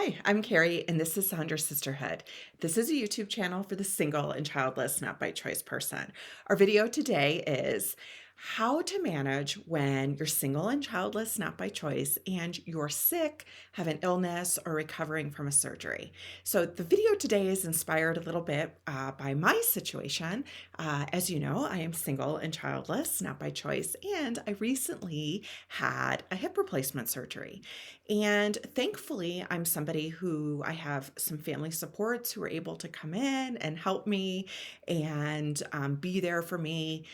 Hi, I'm Carrie, and this is Sandra Sisterhood. This is a YouTube channel for the single and childless, not by choice person. Our video today is how to manage when you're single and childless, not by choice, and you're sick, have an illness, or recovering from a surgery. So, the video today is inspired a little bit by my situation. As you know, I am single and childless, not by choice, and I recently had a hip replacement surgery. And thankfully, I'm somebody who I have some family supports who are able to come in and help me and be there for me.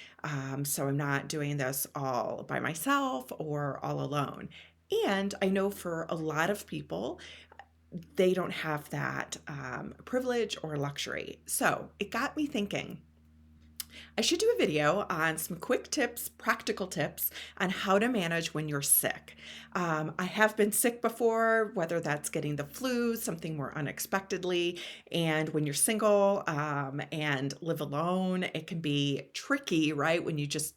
So I'm not doing this all by myself or all alone. And I know for a lot of people, they don't have that privilege or luxury. So it got me thinking I should do a video on some quick tips, practical tips on how to manage when you're sick. I have been sick before, whether that's getting the flu, something more unexpectedly, and when you're single and live alone, it can be tricky, right? When you just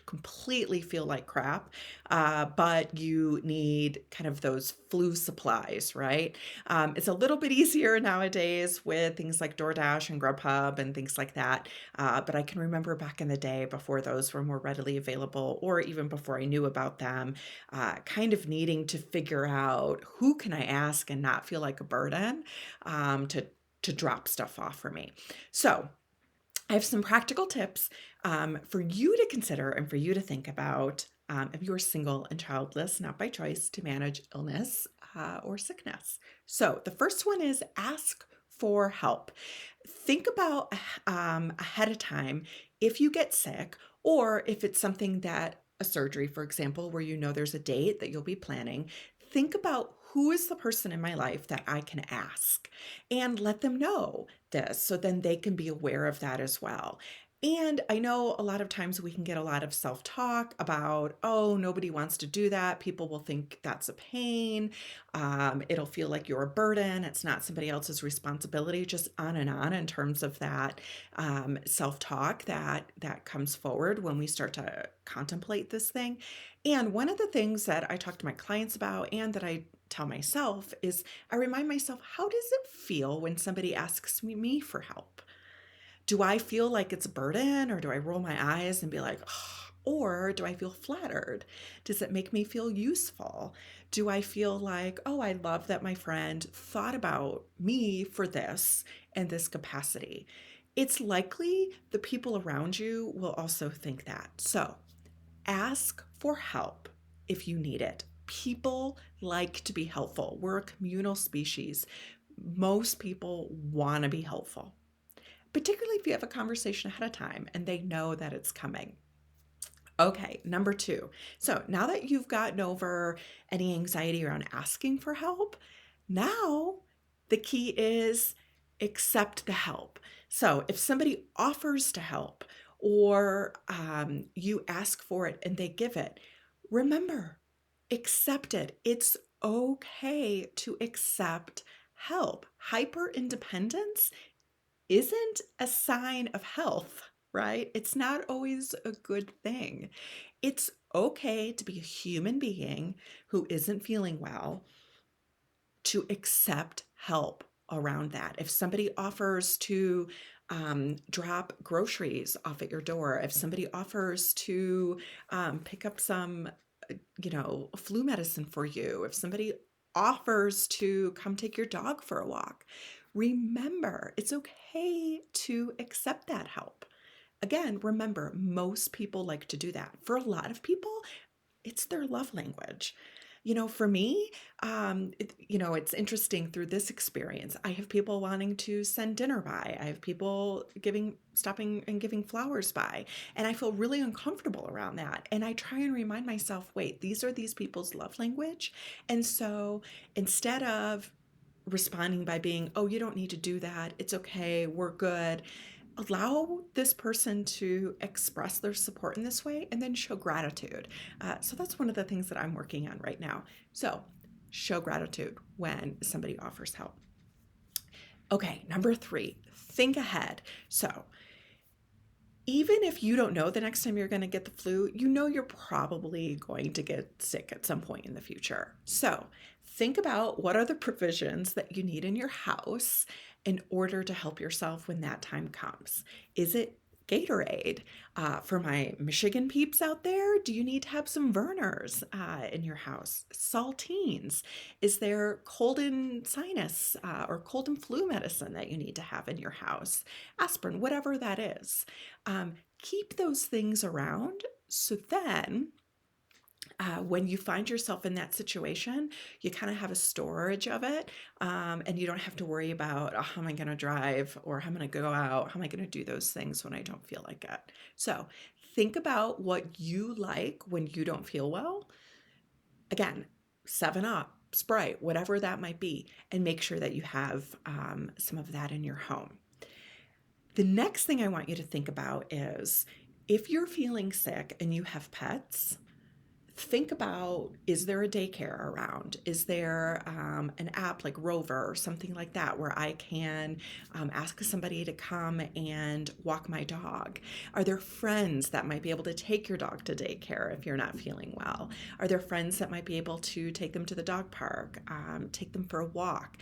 completely feel like crap, but you need kind of those flu supplies, right? It's a little bit easier nowadays with things like DoorDash and Grubhub and things like that. But I can remember back in the day before those were more readily available, or even before I knew about them, kind of needing to figure out who can I ask and not feel like a burden to drop stuff off for me. So I have some practical tips for you to consider and for you to think about if you're single and childless, not by choice, to manage illness or sickness. So the first one is ask for help. Think about ahead of time if you get sick or if it's something that a surgery, for example, where you know there's a date that you'll be planning. Think about who is the person in my life that I can ask and let them know this so then they can be aware of that as well. And I know a lot of times we can get a lot of self talk about, oh, nobody wants to do that. People will think that's a pain. It'll feel like you're a burden. It's not somebody else's responsibility, just on and on in terms of that self talk that comes forward when we start to contemplate this thing. And one of the things that I talk to my clients about and that I tell myself is I remind myself, how does it feel when somebody asks me for help? Do I feel like it's a burden or do I roll my eyes and be like, "Ugh," or do I feel flattered? Does it make me feel useful? Do I feel like, oh, I love that my friend thought about me for this and this capacity? It's likely the people around you will also think that. So ask for help if you need it. People like to be helpful. We're a communal species. Most people want to be helpful, particularly if you have a conversation ahead of time and they know that it's coming. Okay, number two. So now that you've gotten over any anxiety around asking for help, now the key is accept the help. So if somebody offers to help or you ask for it and they give it, remember, accept it. It's okay to accept help. Hyper independence isn't a sign of health, right? It's not always a good thing. It's okay to be a human being who isn't feeling well, to accept help around that. If somebody offers to drop groceries off at your door, if somebody offers to pick up some, flu medicine for you, if somebody offers to come take your dog for a walk, remember it's okay to accept that help. Again, remember, most people like to do that. For a lot of people, it's their love language. For me, it's interesting through this experience. I have people wanting to send dinner by. I have people stopping and giving flowers by. And I feel really uncomfortable around that. And I try and remind myself, wait, these are these people's love language. And so instead of responding by being, oh, you don't need to do that, it's okay, we're good, allow this person to express their support in this way and then show gratitude. So that's one of the things that I'm working on right now. So show gratitude when somebody offers help. Okay, number three, think ahead. So Even if you don't know the next time you're going to get the flu, you know you're probably going to get sick at some point in the future. So think about what are the provisions that you need in your house in order to help yourself when that time comes. Is it Gatorade? For my Michigan peeps out there, do you need to have some Vernors in your house? Saltines? Is there cold and sinus or cold and flu medicine that you need to have in your house? Aspirin, whatever that is. Keep those things around so then when you find yourself in that situation, you kind of have a storage of it, and you don't have to worry about, oh, how am I going to drive or how am I going to go out? How am I going to do those things when I don't feel like it? So think about what you like when you don't feel well. Again, 7 Up, Sprite, whatever that might be, and make sure that you have some of that in your home. The next thing I want you to think about is if you're feeling sick and you have pets, think about, is there a daycare around? Is there an app like Rover or something like that where I can ask somebody to come and walk my dog? Are there friends that might be able to take your dog to daycare if you're not feeling well? Are there friends that might be able to take them to the dog park, take them for a walk?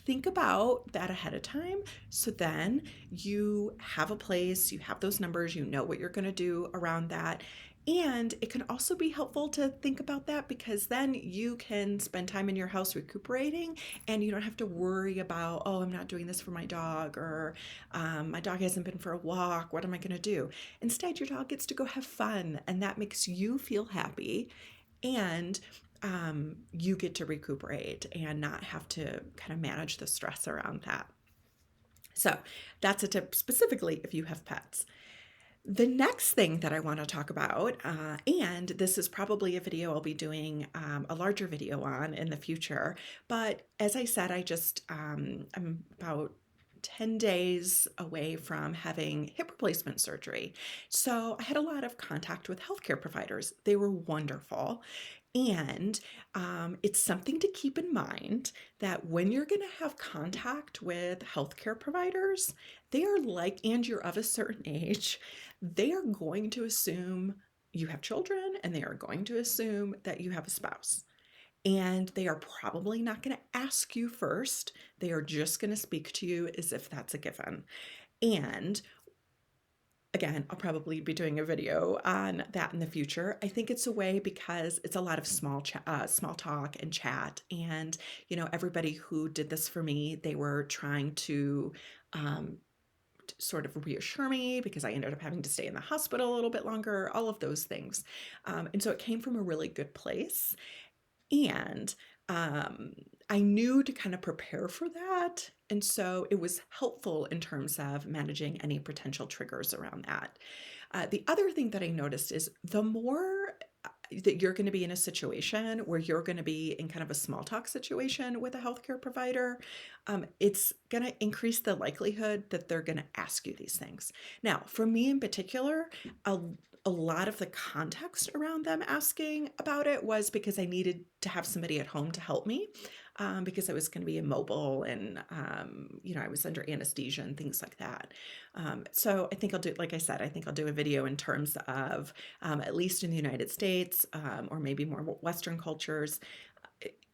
Think about that ahead of time so then you have a place, you have those numbers, you know what you're going to do around that. And it can also be helpful to think about that because then you can spend time in your house recuperating and you don't have to worry about, oh, I'm not doing this for my dog or my dog hasn't been for a walk. What am I going to do? Instead, your dog gets to go have fun and that makes you feel happy and you get to recuperate and not have to kind of manage the stress around that. So that's a tip specifically if you have pets. The next thing that I want to talk about, and this is probably a video I'll be doing a larger video on in the future, but as I said, I'm about 10 days away from having hip replacement surgery. So I had a lot of contact with healthcare providers. They were wonderful. And it's something to keep in mind that when you're going to have contact with healthcare providers, they are like, and you're of a certain age, they are going to assume you have children and they are going to assume that you have a spouse. And they are probably not going to ask you first. They are just going to speak to you as if that's a given. And again, I'll probably be doing a video on that in the future. I think it's a way because it's a lot of small talk and chat. And, you know, everybody who did this for me, they were trying to sort of reassure me because I ended up having to stay in the hospital a little bit longer, all of those things. And so it came from a really good place. And I knew to kind of prepare for that. And so it was helpful in terms of managing any potential triggers around that. The other thing that I noticed is the more that you're going to be in a situation where you're going to be in kind of a small talk situation with a healthcare provider, it's going to increase the likelihood that they're going to ask you these things. Now, for me in particular, a lot of the context around them asking about it was because I needed to have somebody at home to help me because I was going to be immobile and, you know, I was under anesthesia and things like that. So I think I'll do, like I said, I think I'll do a video in terms of, at least in the United States or maybe more Western cultures,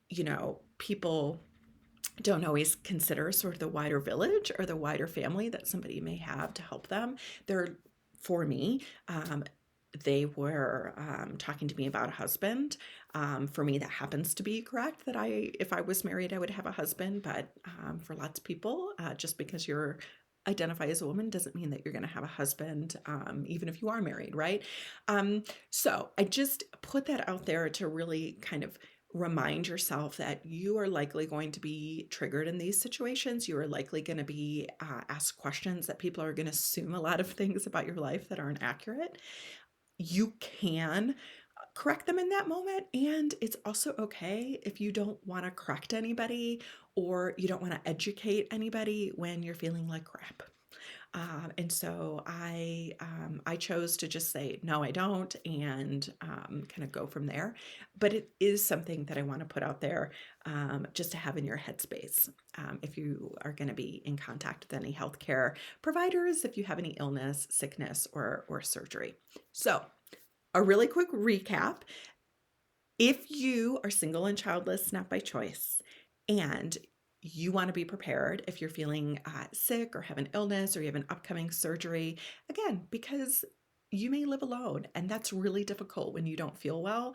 you know, people don't always consider sort of the wider village or the wider family that somebody may have to help them. They're, for me, they were talking to me about a husband. For me, that happens to be correct that if I was married, I would have a husband. But for lots of people, just because you're identify as a woman doesn't mean that you're going to have a husband, even if you are married, right? So I just put that out there to really kind of remind yourself that you are likely going to be triggered in these situations. You are likely going to be asked questions that people are going to assume a lot of things about your life that aren't accurate. You can correct them in that moment. And it's also okay if you don't want to correct anybody or you don't want to educate anybody when you're feeling like crap. And so I chose to just say, no, I don't, and kind of go from there. But it is something that I want to put out there just to have in your headspace. If you are going to be in contact with any healthcare providers, if you have any illness, sickness, or surgery. So, a really quick recap. If you are single and childless, not by choice, and you want to be prepared if you're feeling sick or have an illness or you have an upcoming surgery, again, because you may live alone, and that's really difficult when you don't feel well,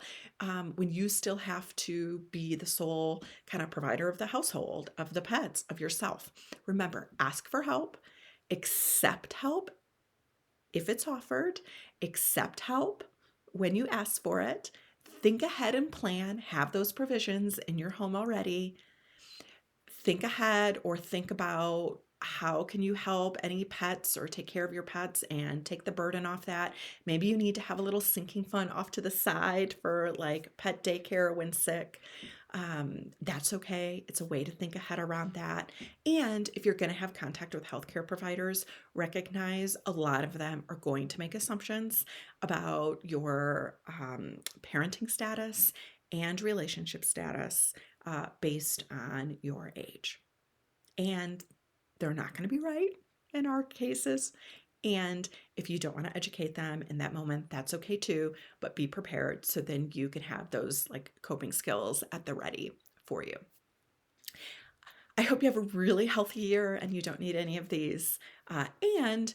when you still have to be the sole kind of provider of the household, of the pets, of yourself. Remember, ask for help, accept help if it's offered, accept help when you ask for it. Think ahead and plan, have those provisions in your home already. Think ahead or think about how can you help any pets or take care of your pets and take the burden off that. Maybe you need to have a little sinking fund off to the side for like pet daycare when sick. That's okay. It's a way to think ahead around that. And if you're going to have contact with healthcare providers, recognize a lot of them are going to make assumptions about your parenting status and relationship status based on your age. And they're not going to be right in our cases. And if you don't want to educate them in that moment, that's okay too, but be prepared so then you can have those like coping skills at the ready for you. I hope you have a really healthy year and you don't need any of these. And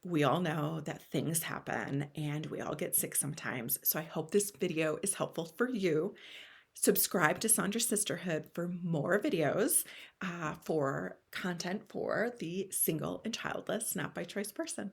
we all know that things happen and we all get sick sometimes. So I hope this video is helpful for you. Subscribe to Sandra Sisterhood for more videos for content for the single and childless, not by choice person.